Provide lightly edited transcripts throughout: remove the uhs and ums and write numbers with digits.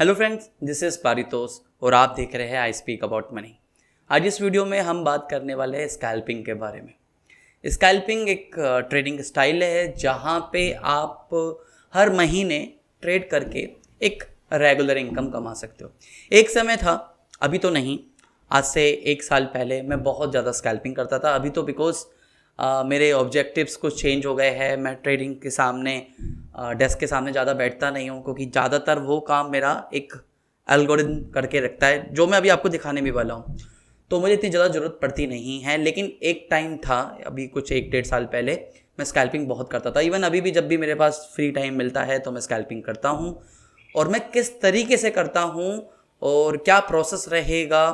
Hello friends, this is Paritosh और आप देख रहे हैं आई स्पीक अबाउट मनी। आज इस वीडियो में हम बात करने वाले हैं स्कैल्पिंग के बारे में। स्कैल्पिंग एक ट्रेडिंग स्टाइल है जहां पे आप हर महीने ट्रेड करके एक रेगुलर इनकम कमा सकते हो। एक समय था, अभी तो नहीं, आज से एक साल पहले मैं बहुत ज़्यादा स्कैल्पिंग करता था। अभी तो बिकॉज मेरे ऑब्जेक्टिव्स कुछ चेंज हो गए हैं। मैं ट्रेडिंग के सामने डेस्क के सामने ज़्यादा बैठता नहीं हूँ, क्योंकि ज़्यादातर वो काम मेरा एक एल्गोरिथम करके रखता है, जो मैं अभी आपको दिखाने भी वाला हूँ। तो मुझे इतनी ज़्यादा ज़रूरत पड़ती नहीं है। लेकिन एक टाइम था, अभी कुछ 1-1.5 साल पहले, मैं स्कैल्पिंग बहुत करता था। इवन अभी भी जब भी मेरे पास फ्री टाइम मिलता है तो मैं स्कैल्पिंग करता हूँ। और मैं किस तरीके से करता हूँ और क्या प्रोसेस रहेगा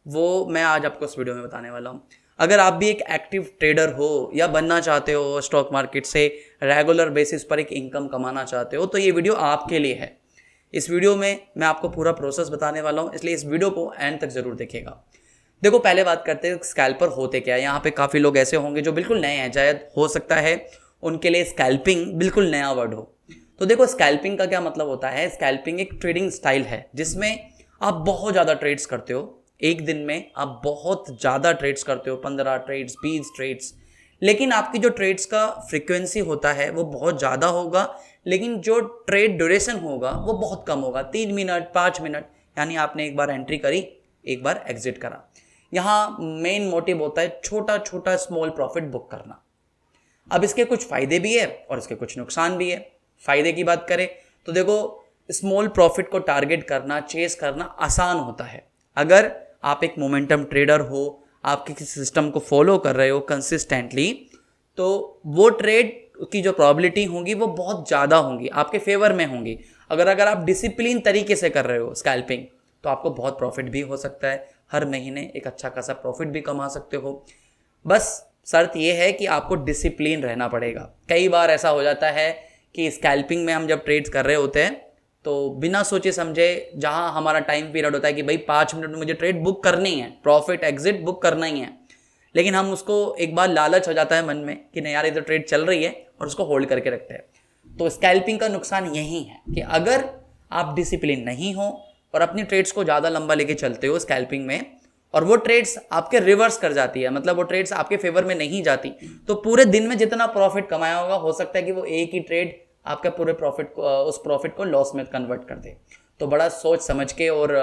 वो मैं आज आपको इस वीडियो में बताने वाला हूँ। अगर आप भी एक एक्टिव ट्रेडर हो या बनना चाहते हो, स्टॉक मार्केट से रेगुलर बेसिस पर एक इनकम कमाना चाहते हो, तो ये वीडियो आपके लिए है। इस वीडियो में मैं आपको पूरा प्रोसेस बताने वाला हूँ, इसलिए इस वीडियो को एंड तक जरूर देखिएगा। देखो, पहले बात करते हैं स्कैल्पर होते क्या है। यहाँ पे काफ़ी लोग ऐसे होंगे जो बिल्कुल नए हैं, शायद हो सकता है उनके लिए स्कैल्पिंग बिल्कुल नया वर्ड हो। तो देखो, स्कैल्पिंग का क्या मतलब होता है। स्कैल्पिंग एक ट्रेडिंग स्टाइल है जिसमें आप बहुत ज़्यादा ट्रेड्स करते हो। एक दिन में आप बहुत ज़्यादा ट्रेड्स करते हो, 15 ट्रेड्स, 20 ट्रेड्स। लेकिन आपकी जो ट्रेड्स का फ्रीक्वेंसी होता है वो बहुत ज़्यादा होगा, लेकिन जो ट्रेड ड्यूरेशन होगा वो बहुत कम होगा, 3 मिनट, 5 मिनट। यानी आपने एक बार एंट्री करी, एक बार एग्जिट करा। यहाँ मेन मोटिव होता है छोटा छोटा स्मॉल प्रॉफिट बुक करना। अब इसके कुछ फ़ायदे भी है और इसके कुछ नुकसान भी है। फ़ायदे की बात करें तो देखो, स्मॉल प्रॉफिट को टारगेट करना, चेस करना आसान होता है। अगर आप एक मोमेंटम ट्रेडर हो, आप किसी सिस्टम को फॉलो कर रहे हो कंसिस्टेंटली, तो वो ट्रेड की जो प्रॉबिलिटी होंगी वो बहुत ज़्यादा होंगी, आपके फेवर में होंगी। अगर आप डिसिप्लिन तरीके से कर रहे हो स्कैल्पिंग, तो आपको बहुत प्रॉफिट भी हो सकता है। हर महीने एक अच्छा खासा प्रॉफिट भी कमा सकते हो। बस शर्त ये है कि आपको डिसिप्लिन रहना पड़ेगा। कई बार ऐसा हो जाता है कि स्कैल्पिंग में हम जब ट्रेड्स कर रहे होते हैं तो बिना सोचे समझे, जहां हमारा टाइम पीरियड होता है कि भाई 5 मिनट में मुझे ट्रेड बुक करनी है, प्रॉफिट एग्जिट बुक करना ही है, लेकिन हम उसको एक बार लालच हो जाता है मन में कि नहीं यार, ये तो ट्रेड चल रही है, और उसको होल्ड करके रखते हैं। तो स्कैल्पिंग का नुकसान यही है कि अगर आप डिसिप्लिन नहीं हो और अपनी ट्रेड्स को ज़्यादा लंबा लेके चलते हो स्कैल्पिंग में, और वो ट्रेड्स आपके रिवर्स कर जाती है, मतलब वो ट्रेड्स आपके फेवर में नहीं जाती, तो पूरे दिन में जितना प्रॉफिट कमाया होगा, हो सकता है कि वो एक ही ट्रेड आपका पूरे प्रॉफिट को, उस प्रॉफिट को लॉस में कन्वर्ट कर दे। तो बड़ा सोच समझ के और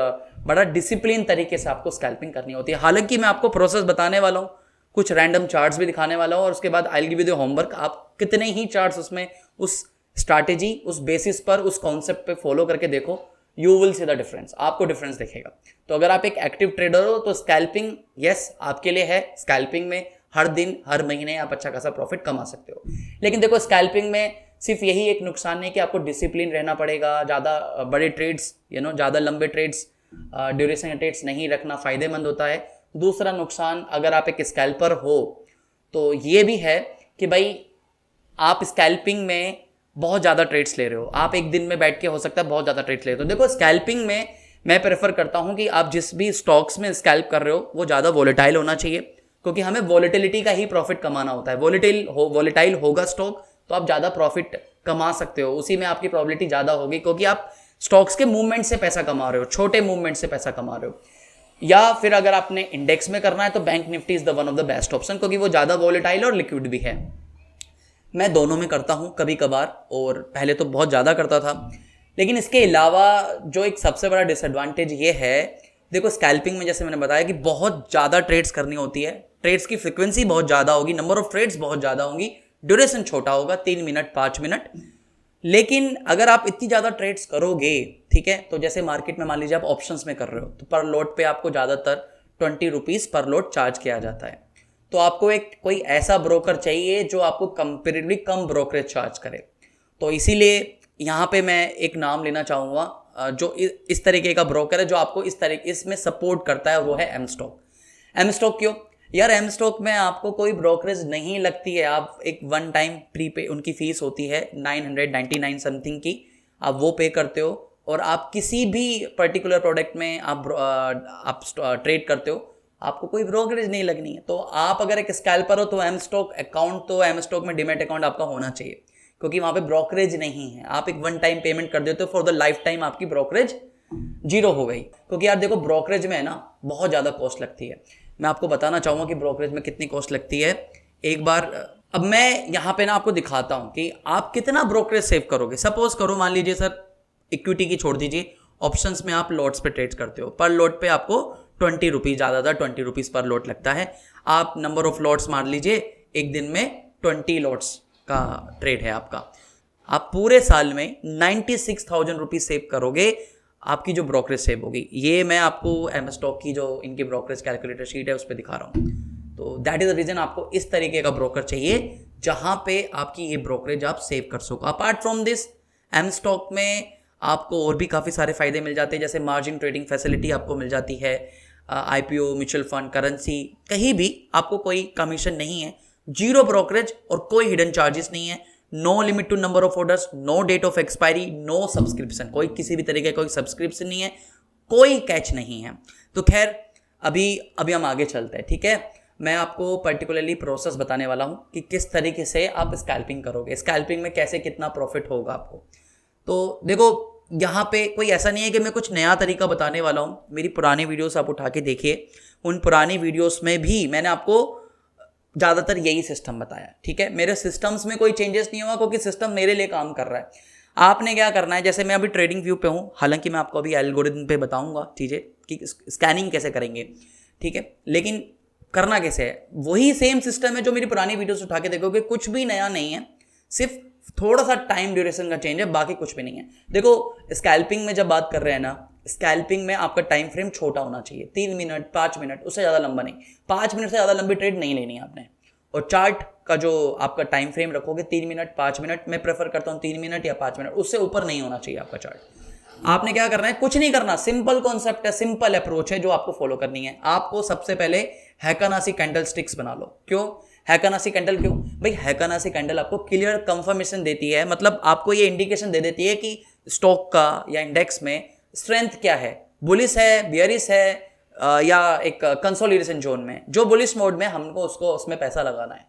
बड़ा डिसिप्लिन तरीके से आपको स्कैल्पिंग करनी होती है। हालांकि मैं आपको प्रोसेस बताने वाला हूँ, कुछ रैंडम चार्ट्स भी दिखाने वाला हूँ, और उसके बाद I will give you the homework. आप कितने ही चार्ट्स उसमें उस स्ट्रैटेजी, उस बेसिस पर, उस कॉन्सेप्ट पे फॉलो करके देखो, you will see the difference. आपको डिफरेंस दिखेगा। तो अगर आप एक एक्टिव ट्रेडर हो तो स्कैल्पिंग यस आपके लिए है। स्कैल्पिंग में हर दिन, हर महीने आप अच्छा खासा प्रॉफिट कमा सकते हो। लेकिन देखो, स्कैल्पिंग में सिर्फ यही एक नुकसान है कि आपको डिसिप्लिन रहना पड़ेगा। ज़्यादा बड़े ट्रेड्स, ज़्यादा लंबे ट्रेड्स, ड्यूरेशन ट्रेड्स नहीं रखना फ़ायदेमंद होता है। दूसरा नुकसान, अगर आप एक स्कैल्पर हो तो ये भी है कि भाई आप स्कैल्पिंग में बहुत ज़्यादा ट्रेड्स ले रहे हो। आप एक दिन में बैठ के हो सकता है बहुत ज़्यादा ट्रेड्स ले रहे हो। तो देखो, स्कैल्पिंग में मैं प्रेफर करता हूँ कि आप जिस भी स्टॉक्स में स्कैल्प कर रहे हो वो ज़्यादा वोलेटाइल होना चाहिए, क्योंकि हमें वोलेटिलिटी का ही प्रॉफिट कमाना होता है। वोलेटाइल होगा स्टॉक तो आप ज़्यादा प्रॉफिट कमा सकते हो, उसी में आपकी प्रॉबिलिटी ज़्यादा होगी, क्योंकि आप स्टॉक्स के मूवमेंट से पैसा कमा रहे हो, छोटे मूवमेंट से पैसा कमा रहे हो। या फिर अगर आपने इंडेक्स में करना है तो bank Nifty is the one of the best option, क्योंकि वो ज़्यादा वोलेटाइल और लिक्विड भी है। मैं दोनों में करता हूँ कभी कभार, और पहले तो बहुत ज़्यादा करता था। लेकिन इसके अलावा जो एक सबसे बड़ा डिसएडवांटेज ये है, देखो स्कैल्पिंग में जैसे मैंने बताया कि बहुत ज़्यादा ट्रेड्स करनी होती है। ट्रेड्स की फ्रिक्वेंसी बहुत ज़्यादा होगी, नंबर ऑफ ट्रेड्स बहुत ज़्यादा होंगी, ड्यूरेशन छोटा होगा, 3 मिनट, 5 मिनट। लेकिन अगर आप इतनी ज़्यादा ट्रेड्स करोगे, ठीक है, तो जैसे मार्केट में मान लीजिए आप ऑप्शंस में कर रहे हो, तो पर लॉट पे आपको ज़्यादातर 20 रुपीज़ पर लॉट चार्ज किया जाता है। तो आपको एक कोई ऐसा ब्रोकर चाहिए जो आपको कंपेरेटिवली कम ब्रोकरेज चार्ज करे। तो इसीलिए यहाँ पे मैं एक नाम लेना चाहूँगा जो इस तरीके का ब्रोकर है, जो आपको इसमें सपोर्ट करता है, वो है एम स्टॉक। एम स्टॉक क्यों यार? एम स्टॉक में आपको कोई ब्रोकरेज नहीं लगती है। आप एक वन टाइम प्रीपे, उनकी फीस होती है 999 समथिंग की, आप वो पे करते हो, और आप किसी भी पर्टिकुलर प्रोडक्ट में आप ट्रेड करते हो, आपको कोई ब्रोकरेज नहीं लगनी है। तो आप अगर एक स्कैल्पर हो तो एम स्टॉक अकाउंट, तो एम स्टॉक में डीमैट अकाउंट आपका होना चाहिए, क्योंकि वहाँ पे ब्रोकरेज नहीं है। आप एक वन टाइम पेमेंट कर देते हो, फॉर द लाइफ टाइम आपकी ब्रोकरेज जीरो हो गई। क्योंकि यार देखो ब्रोकरेज में है ना बहुत ज़्यादा कॉस्ट लगती है। मैं आपको बताना चाहूँगा कि ब्रोकरेज में कितनी कॉस्ट लगती है। एक बार अब मैं यहाँ पे ना आपको दिखाता हूँ कि आप कितना ब्रोकरेज सेव करोगे। सपोज करो मान लीजिए सर इक्विटी की छोड़ दीजिए, ऑप्शंस में आप लॉट्स पे ट्रेड करते हो, पर लॉट पे आपको 20 रुपीज़, ज़्यादा 20 रुपीज़ पर लॉट लगता है। आप नंबर ऑफ लॉट्स मान लीजिए, एक दिन में 20 लॉट्स का ट्रेड है आपका, आप पूरे साल में 96,000 रुपीज़ सेव करोगे। आपकी जो ब्रोकरेज सेव होगी, ये मैं आपको एम स्टॉक की जो इनकी ब्रोकरेज कैलकुलेटर शीट है उस पर दिखा रहा हूँ। तो दैट इज द रीजन आपको इस तरीके का ब्रोकर चाहिए जहां पे आपकी ये ब्रोकरेज आप सेव कर सको। Apart from this M stock में आपको और भी काफ़ी सारे फायदे मिल जाते हैं, जैसे मार्जिन ट्रेडिंग फैसिलिटी आपको मिल जाती है, आईपीओ, म्यूचुअल फंड, करेंसी, कहीं भी आपको कोई कमीशन नहीं है, जीरो ब्रोकरेज और कोई हिडन चार्जेस नहीं है, no limit to number of orders, no date of expiry, no subscription, कोई किसी भी तरीके का कोई सब्सक्रिप्शन नहीं है, कोई कैच नहीं है। तो खैर अभी हम आगे चलते हैं, ठीक है। मैं आपको पर्टिकुलरली प्रोसेस बताने वाला हूं कि किस तरीके से आप स्कैल्पिंग करोगे, स्कैल्पिंग में कैसे कितना प्रॉफिट होगा आपको। तो देखो यहाँ पे कोई ऐसा नहीं है कि मैं कुछ नया तरीका बताने वाला हूँ। मेरी पुरानी वीडियोस आप उठा के देखिए, उन पुरानी वीडियोस में भी मैंने आपको ज़्यादातर यही सिस्टम बताया, ठीक है। मेरे सिस्टम्स में कोई चेंजेस नहीं हुआ क्योंकि सिस्टम मेरे लिए काम कर रहा है। आपने क्या करना है, जैसे मैं अभी ट्रेडिंग व्यू पे हूँ, हालांकि मैं आपको अभी एल्गोरिथम पे बताऊंगा चीज़ें कि स्कैनिंग कैसे करेंगे, ठीक है, लेकिन करना कैसे है वही सेम सिस्टम है जो मेरी पुरानी वीडियोस उठा के देखोगे, कुछ भी नया नहीं है, सिर्फ थोड़ा सा टाइम ड्यूरेशन का चेंज है, बाकी कुछ भी नहीं है। देखो स्कैल्पिंग में जब बात कर रहे हैं ना, स्कैल्पिंग में आपका टाइम फ्रेम छोटा होना चाहिए, 3 मिनट 5 मिनट, उससे ज़्यादा लंबा नहीं। 5 मिनट से ज़्यादा लंबी ट्रेड नहीं लेनी है आपने। और चार्ट का जो आपका टाइम फ्रेम रखोगे 3 मिनट 5 मिनट, मैं प्रेफर करता हूँ 3 मिनट या 5 मिनट, उससे ऊपर नहीं होना चाहिए आपका चार्ट। आपने क्या करना है, कुछ नहीं करना, सिंपल कॉन्सेप्ट है, सिंपल अप्रोच है जो आपको फॉलो करनी है। आपको सबसे पहले हैकानासी कैंडल स्टिक्स बना लो। क्यों हैकानासी कैंडल, क्यों भाई? हैकानासी कैंडल आपको क्लियर कंफर्मेशन देती है, मतलब आपको ये इंडिकेशन दे देती है कि स्टॉक का या इंडेक्स में स्ट्रेंथ क्या है, बुलिश है, बियरिश है, या एक कंसोलिडेशन जोन में। जो बुलिश मोड में हमको उसमें पैसा लगाना है।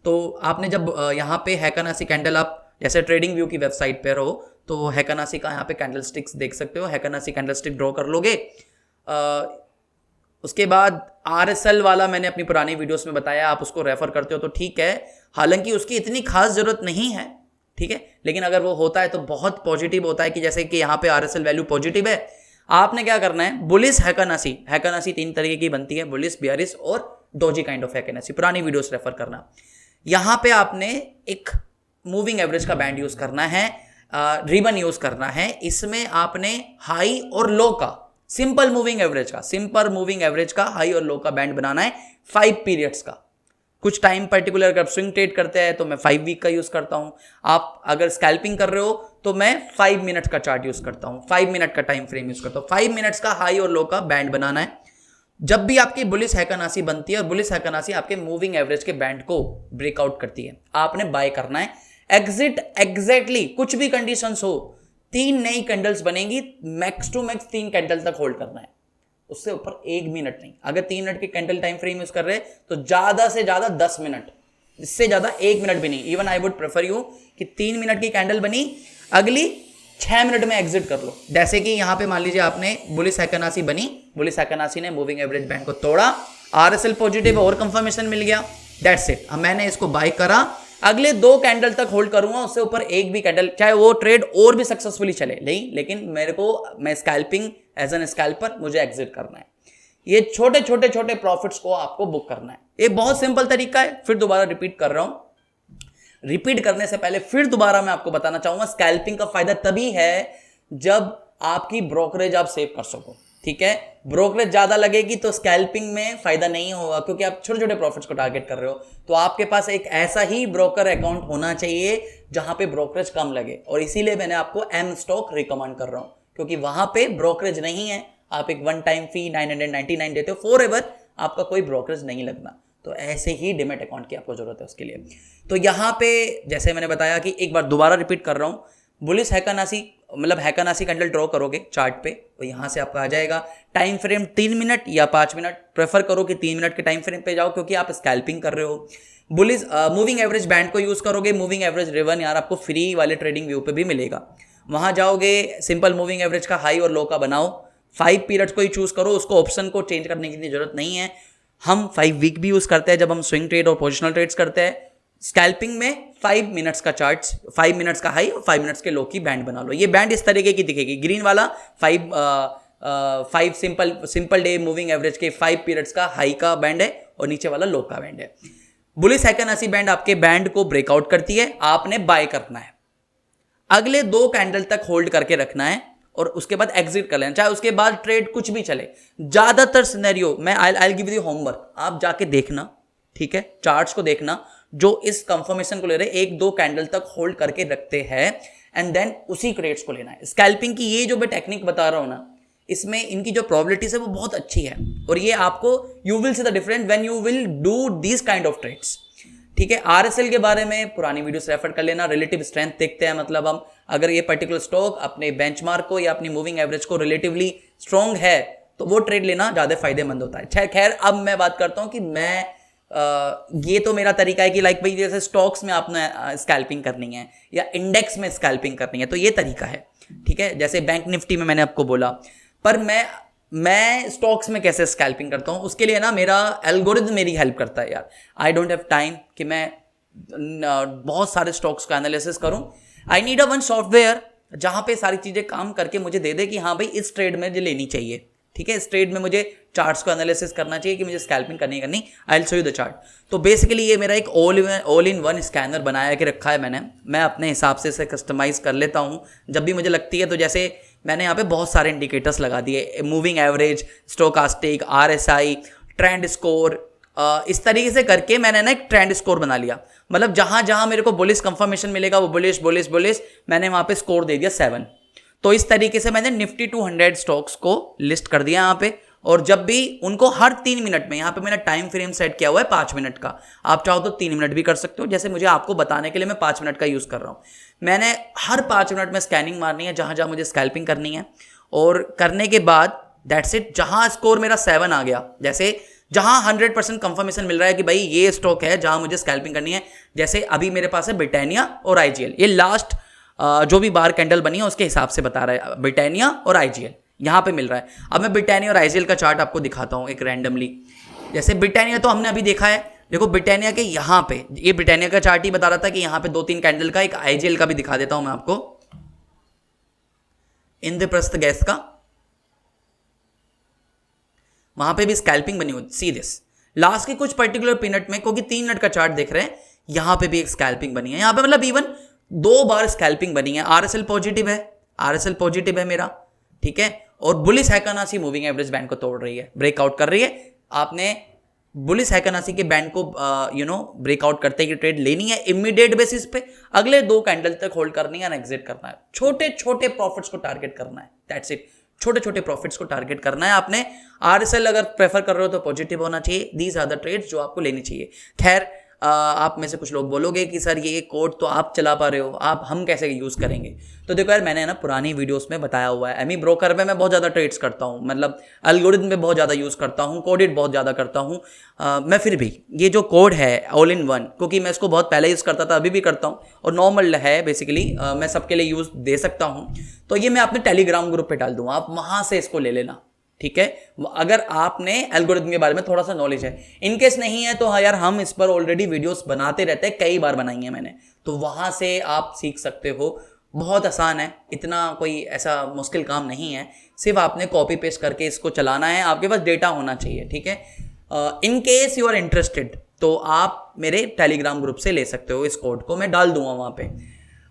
तो आपने जब यहाँ पे हैकानासी कैंडल, आप जैसे ट्रेडिंग व्यू की वेबसाइट पर हो तो हैकानासी का यहाँ पे कैंडल स्टिक्स देख सकते हो, हैकानासी कैंडल स्टिक ड्रॉ कर लोगे। उसके बाद RSL वाला मैंने अपनी पुरानी वीडियोस में बताया, आप उसको रेफर करते हो तो ठीक है, हालांकि उसकी इतनी खास जरूरत नहीं है, ठीक है, लेकिन अगर वो होता है तो बहुत पॉजिटिव होता है कि जैसे कि यहाँ पे RSL वैल्यू पॉजिटिव है। आपने क्या करना है, बुलिश हैकानासी, हैकानासी 3 तरीके की बनती है, बुलिश, बियरिश और डोजी काइंड ऑफ हैकानासी, पुरानी वीडियोस रेफर करना। यहाँ पे आपने एक मूविंग एवरेज का बैंड यूज करना है, रिबन यूज करना है। इसमें आपने हाई और लो का, सिंपल मूविंग एवरेज का हाई और लो का बैंड बनाना है 5 पीरियड्स का। कुछ टाइम पर्टिकुलर अगर स्विंग ट्रेड करते हैं तो मैं 5 वीक का यूज करता हूं। आप अगर स्कैल्पिंग कर रहे हो तो मैं 5 मिनट का चार्ट यूज करता हूं, 5 मिनट का टाइम फ्रेम यूज करता हूं। 5 मिनट्स का हाई और लो का बैंड बनाना है। जब भी आपकी बुलिश हैकानासी बनती है, और बुलिश हैकानासी आपके मूविंग एवरेज के बैंड को ब्रेकआउट करती है, आपने बाय करना है। एग्जिट एग्जैक्टली कुछ भी कंडीशंस हो, 3 नई कैंडल्स बनेंगी, मैक्स टू मैक्स 3 कैंडल तक होल्ड करना है, उससे ऊपर 1 मिनट नहीं। अगर 3 मिनट की कैंडल टाइम फ्रेम यूज कर रहे हैं तो ज्यादा से ज्यादा 10 मिनट, इससे ज्यादा 1 मिनट भी नहीं। Even I would prefer you कि 3 मिनट की कैंडल बनी, अगली 6 मिनट में एग्जिट कर लो। जैसे कि यहां पे मान लीजिए आपने बुलिश हैकानासी बनी, बुलिश हैकानासी ने मूविंग एवरेज बैंड को तोड़ा, RSL पॉजिटिव और कंफर्मेशन मिल गया, दैट्स इट। मैंने इसको बाय करा, अगले 2 कैंडल तक होल्ड करूंगा, उससे ऊपर एक भी कैंडल, चाहे वो ट्रेड और भी सक्सेसफुली चले नहीं, लेकिन मैं स्कैल्पिंग एज एन स्कैल्पर, मुझे एग्जिट करना है। ये छोटे छोटे छोटे प्रॉफिट्स को आपको बुक करना है। ये बहुत सिंपल तरीका है। फिर दोबारा रिपीट कर रहा हूं, रिपीट करने से पहले फिर दोबारा मैं आपको बताना चाहूंगा, स्कैल्पिंग का फायदा तभी है जब आपकी ब्रोकरेज आप सेव कर सको, ठीक है। ब्रोकरेज ज्यादा लगेगी तो स्कैल्पिंग में फायदा नहीं होगा, क्योंकि आप छोटे छोटे प्रॉफिट्स को टारगेट कर रहे हो। तो आपके पास एक ऐसा ही ब्रोकर अकाउंट होना चाहिए जहां पे ब्रोकरेज कम लगे, और इसीलिए मैंने आपको एम स्टॉक रिकमेंड कर रहा हूं, क्योंकि वहां पे ब्रोकरेज नहीं है। आप एक 1 टाइम फी 999 देते हो, फॉरएवर आपका कोई ब्रोकरेज नहीं लगना। तो ऐसे ही डीमैट अकाउंट की आपको जरूरत है उसके लिए। तो यहाँ पे जैसे मैंने बताया कि एक बार दोबारा रिपीट कर रहा हूँ, बुलिश हैकानासी मतलब हैकानासी कैंडल ड्रॉ करोगे चार्ट पे, तो यहाँ से आपका आ जाएगा टाइम फ्रेम 3 मिनट या 5 मिनट। प्रेफर करो कि 3 मिनट के टाइम फ्रेम पे जाओ, क्योंकि आप स्कैल्पिंग कर रहे हो। बुलिश मूविंग एवरेज बैंड को यूज करोगे, मूविंग एवरेज रिवन यार आपको फ्री वाले ट्रेडिंग व्यू पे भी मिलेगा। वहाँ जाओगे, सिंपल मूविंग एवरेज का हाई और लो का बनाओ, 5 पीरियड्स को ही चूज करो, उसको ऑप्शन को चेंज करने की जरूरत नहीं है। हम 5 वीक भी यूज करते हैं जब हम स्विंग ट्रेड और पोजिशनल ट्रेड्स करते हैं। स्कैल्पिंग में 5 मिनट्स का चार्ट्स, 5 मिनट्स का हाई और 5 मिनट्स के लो की बैंड बना लो। ये बैंड इस तरीके की दिखेगी, ग्रीन वाला 5 सिंपल डे मूविंग एवरेज के 5 पीरियड्स का हाई का बैंड है और नीचे वाला लो का बैंड है। बुलिश हैकन बैंड आपके बैंड को ब्रेकआउट करती है, आपने बाय करना है, अगले 2 कैंडल तक होल्ड करके रखना है और उसके बाद एग्जिट कर लेना, चाहे उसके बाद ट्रेड कुछ भी चले। ज्यादातर सिनेरियो मैं आई गिव यू होमवर्क, आप जाके देखना, ठीक है, चार्ट्स को देखना जो इस कंफर्मेशन को ले रहे 1-2 कैंडल तक होल्ड करके रखते हैं एंड देन उसी ट्रेड्स को लेना है। स्कैल्पिंग की ये जो मैं टेक्निक बता रहा हूं ना, इसमें इनकी जो प्रोबेबिलिटीज है वो बहुत अच्छी है और ये आपको you will see the difference when you will do this kind of trades, ठीक है। आरएसएल के बारे में पुरानी वीडियोस रेफर कर लेना, रिलेटिव स्ट्रेंथ देखते हैं, मतलब हम अगर ये पर्टिकुलर स्टॉक अपने बेंचमार्क को या अपनी मूविंग एवरेज को रिलेटिवली स्ट्रॉन्ग है तो वो ट्रेड लेना ज्यादा फायदेमंद होता है। खैर अब मैं बात करता हूं कि मैं ये तो मेरा तरीका है कि लाइक भाई जैसे स्टॉक्स में आपने स्कैल्पिंग करनी है या इंडेक्स में स्कैल्पिंग करनी है तो ये तरीका है, ठीक है। जैसे बैंक निफ्टी में मैंने आपको बोला, पर मैं स्टॉक्स में कैसे स्कैल्पिंग करता हूं उसके लिए ना मेरा एल्गोरिथम मेरी हेल्प करता है यार। आई डोंट हैव टाइम कि मैं बहुत सारे स्टॉक्स का एनालिसिस करूं। I need a one software जहां पे सारी चीजें काम करके मुझे दे दे कि हाँ भाई इस ट्रेड में मुझे लेनी चाहिए, ठीक है, इस ट्रेड में मुझे चार्ट्स को एनालिसिस करना चाहिए कि मुझे स्कैल्पिंग करनी I will show you the chart. तो बेसिकली ये मेरा एक ऑल इन वन स्कैनर बनाया के रखा है मैंने, मैं अपने हिसाब से इसे कस्टमाइज कर लेता हूँ जब भी मुझे लगती है। तो जैसे मैंने यहाँ पे बहुत सारे इंडिकेटर्स लगा दिए, moving average, stochastic, RSI, trend score, इस तरीके से करके मैंने ना एक ट्रेंड स्कोर बना लिया। मतलब जहां जहां मेरे को बुलिश कंफर्मेशन मिलेगा वो बुलिश बुलिश बुलिश, मैंने वहां पे स्कोर दे दिया 7। तो इस तरीके से मैंने निफ्टी 200 स्टॉक्स को लिस्ट कर दिया यहाँ पे, और जब भी उनको हर 3 मिनट में, यहाँ पे मैंने टाइम फ्रेम सेट किया हुआ है 5 मिनट का, आप चाहो तो 3 मिनट भी कर सकते हो, जैसे मुझे आपको बताने के लिए मैं 5 मिनट का यूज कर रहा हूँ। मैंने हर 5 मिनट में स्कैनिंग मारनी है जहां जहां मुझे स्कैल्पिंग करनी है, और करने के बाद दैट्स इट। जहां स्कोर मेरा 7 आ गया, जैसे जहां 100% कंफर्मेशन मिल रहा है कि भाई ये स्टॉक है जहां मुझे स्कैल्पिंग करनी है, जैसे अभी मेरे पास है ब्रिटानिया और IGL, ये लास्ट जो भी बार कैंडल बनी है उसके हिसाब से बता रहा है, ब्रिटानिया और IGL यहां पे मिल रहा है। अब मैं ब्रिटानिया और IGL का चार्ट आपको दिखाता हूं एक रैंडमली। जैसे ब्रिटानिया तो हमने अभी देखा है, देखो ब्रिटानिया के यहां पे, ये ब्रिटानिया का चार्ट ही बता रहा था कि यहां पे 2-3 कैंडल का, एक IGL का भी दिखा देता हूं मैं आपको, इंद्रप्रस्थ गैस का, वहां पे भी स्कैल्पिंग बनी हुई, सी दिस लास्ट के कुछ पर्टिकुलर मिनट में, क्योंकि 3 मिनट का चार्ट देख रहे हैं, यहां पे भी एक स्कैल्पिंग बनी है, यहां पे मतलब इवन 2 बार स्कैल्पिंग बनी है। RSL पॉजिटिव है मेरा, ठीक है, और बुलिश हैकानासी मूविंग एवरेज बैंड को तोड़ रही है, ब्रेकआउट कर रही है। आपने बुलिश हैकानासी के बैंड को ब्रेकआउट करते ही ट्रेड लेनी है इमीडिएट बेसिस पे, अगले 2 कैंडल तक होल्ड करनी है, एग्जिट करना है, छोटे छोटे प्रॉफिट्स को टारगेट करना है, दैट्स इट। छोटे छोटे प्रॉफिट्स को टारगेट करना है आपने। RSL अगर प्रेफर कर रहे हो तो पॉजिटिव होना चाहिए, दीज आर द ट्रेड्स जो आपको लेनी चाहिए। खैर आप में से कुछ लोग बोलोगे कि सर ये कोड तो आप चला पा रहे हो, हम कैसे यूज़ करेंगे? तो देखो यार, मैंने ना पुरानी वीडियोस में बताया हुआ है, एमी ब्रोकर में मैं बहुत ज़्यादा ट्रेड्स करता हूँ, मतलब एल्गोरिथम पे बहुत ज़्यादा यूज़ करता हूँ, कोडेड बहुत ज़्यादा करता हूँ। मैं फिर भी ये जो कोड है ऑल इन वन, क्योंकि मैं इसको बहुत पहले यूज़ करता था, अभी भी करता हूँ, और नॉर्मल है बेसिकली, मैं सबके लिए यूज़ दे सकता हूँ। तो ये मैं अपने टेलीग्राम ग्रुप पर डाल दूँगा, आप वहाँ से इसको ले लेना, ठीक है, अगर आपने एल्गोरिथम के बारे में थोड़ा सा नॉलेज है। इनकेस नहीं है तो हाँ यार, हम इस पर ऑलरेडी वीडियोस बनाते रहते हैं, कई बार बनाई है मैंने, तो वहां से आप सीख सकते हो। बहुत आसान है, इतना कोई ऐसा मुश्किल काम नहीं है, सिर्फ आपने कॉपी पेस्ट करके इसको चलाना है, आपके पास डेटा होना चाहिए, ठीक है। In case you are interested तो आप मेरे टेलीग्राम ग्रुप से ले सकते हो, इस कोड को मैं डाल दूंगा वहां पे।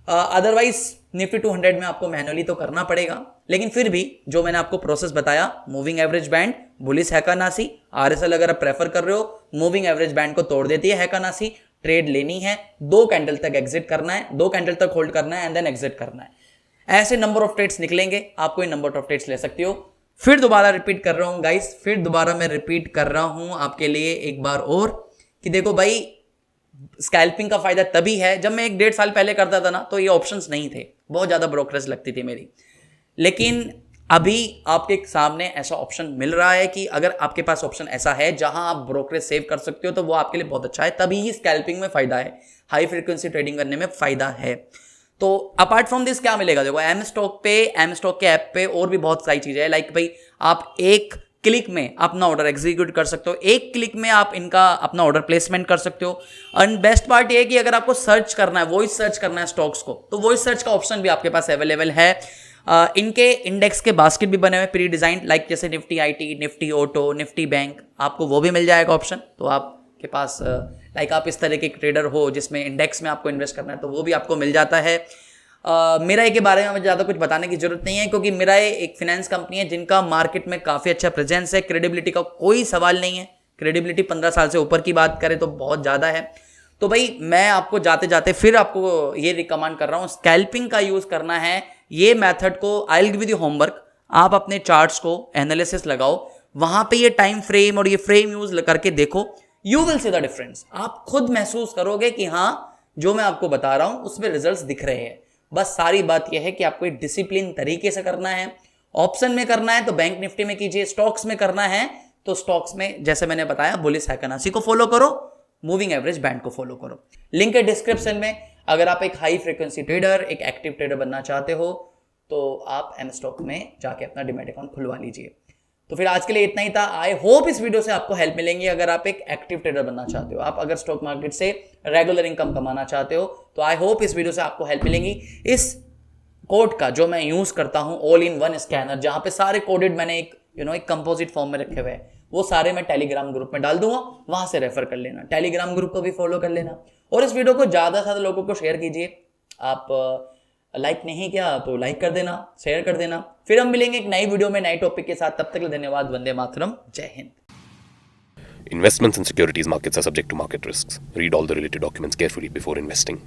अदरवाइज निफ्टी 200 में आपको मैनुअली तो करना पड़ेगा, लेकिन फिर भी जो मैंने आपको प्रोसेस बताया, मूविंग एवरेज बैंड, बुलिश हैकानासी, RSL अगर आप प्रेफर कर रहे हो, मूविंग एवरेज बैंड को तोड़ देती है हैकानासी, ट्रेड लेनी है, 2 कैंडल तक एग्जिट करना है, 2 कैंडल तक होल्ड करना है एंड देन एग्जिट करना है। ऐसे नंबर ऑफ ट्रेड्स निकलेंगे, आप कोई नंबर ऑफ ट्रेड्स ले सकते हो। फिर दोबारा रिपीट कर रहा हूं गाइस, फिर दोबारा मैं रिपीट कर रहा हूं आपके लिए एक बार और, कि देखो भाई, स्कैल्पिंग का फायदा तभी है, जब मैं 1-1.5 साल पहले करता था ना, तो ये ऑप्शंस नहीं थे, बहुत ज्यादा ब्रोकरेज लगती थी मेरी, लेकिन अभी आपके सामने ऐसा ऑप्शन मिल रहा है कि अगर आपके पास ऑप्शन ऐसा है जहां आप ब्रोकरेज सेव कर सकते हो, तो वो आपके लिए बहुत अच्छा है, तभी ही स्कैल्पिंग में फायदा है, हाई फ्रीक्वेंसी ट्रेडिंग करने में फायदा है। तो अपार्ट फ्रॉम दिस क्या मिलेगा, देखो एम स्टॉक के ऐप पे और भी बहुत सारी चीज़ें हैं, लाइक भाई आप एक क्लिक में अपना ऑर्डर एग्जीक्यूट कर सकते हो, एक क्लिक में आप इनका अपना ऑर्डर प्लेसमेंट कर सकते हो। एंड बेस्ट पार्ट ये है कि अगर आपको सर्च करना है, वॉइस सर्च करना है स्टॉक्स को, तो वॉइस सर्च का ऑप्शन भी आपके पास अवेलेबल है। इनके इंडेक्स के बास्केट भी बने हुए प्री डिजाइन, लाइक जैसे Nifty IT, Nifty auto, Nifty bank, आपको वो भी मिल जाएगा ऑप्शन। तो आपके पास लाइक आप इस तरह के ट्रेडर हो जिसमें इंडेक्स में आपको इन्वेस्ट करना है, तो वो भी आपको मिल जाता है। मिराई के बारे में मुझे ज़्यादा कुछ बताने की जरूरत नहीं है, क्योंकि मिराई एक फिनेंस कंपनी है जिनका मार्केट में काफ़ी अच्छा प्रेजेंस है। क्रेडिबिलिटी का कोई सवाल नहीं है, क्रेडिबिलिटी 15 साल से ऊपर की बात करें तो बहुत ज़्यादा है। तो भाई मैं आपको जाते जाते फिर आपको ये रिकमेंड कर रहा हूँ, स्कैल्पिंग का यूज़ करना है। ये मेथड को I will give you homework, आप अपने चार्ट्स को एनालिसिस लगाओ, वहां पे ये टाइम फ्रेम और ये फ्रेम यूज करके देखो, you will see the difference. आप खुद महसूस करोगे कि हाँ जो मैं आपको बता रहा हूं उसमें रिजल्ट्स दिख रहे हैं। बस सारी बात यह है कि आपको एक डिसिप्लिन तरीके से करना है। ऑप्शन में करना है तो बैंक निफ्टी में कीजिए, स्टॉक्स में करना है तो स्टॉक्स में जैसे मैंने बताया बुलिश हैकनासी को फॉलो करो, मूविंग एवरेज बैंड को फॉलो करो। लिंक है डिस्क्रिप्शन में। अगर आप एक हाई फ्रीक्वेंसी ट्रेडर, एक एक्टिव ट्रेडर बनना चाहते हो तो आप एम स्टॉक में जाके अपना डीमैट अकाउंट खुलवा लीजिए। तो फिर आज के लिए इतना ही था। आई होप इस वीडियो से आपको हेल्प मिलेंगी अगर आप एक एक्टिव ट्रेडर बनना चाहते हो, आप अगर स्टॉक मार्केट से रेगुलर इनकम कमाना चाहते हो, तो आई होप इस वीडियो से आपको हेल्प मिलेंगी। इस कोड का जो मैं यूज करता हूं, ऑल इन वन स्कैनर, जहां पे सारे कोडेड मैंने एक एक कंपोजिट फॉर्म में रखे हुए हैं, वो सारे मैं टेलीग्राम ग्रुप में डाल दूंगा, वहां से रेफर कर लेना। टेलीग्राम ग्रुप को भी फॉलो कर लेना और इस वीडियो को ज्यादा से ज्यादा लोगों को शेयर कीजिए। आप लाइक नहीं किया तो लाइक कर देना, शेयर कर देना। फिर हम मिलेंगे एक नई वीडियो में नए टॉपिक के साथ, तब तक के लिए धन्यवाद। वंदे मातरम, जय Hind. Investments in securities markets are subject to market risks. Read all the related documents carefully before investing.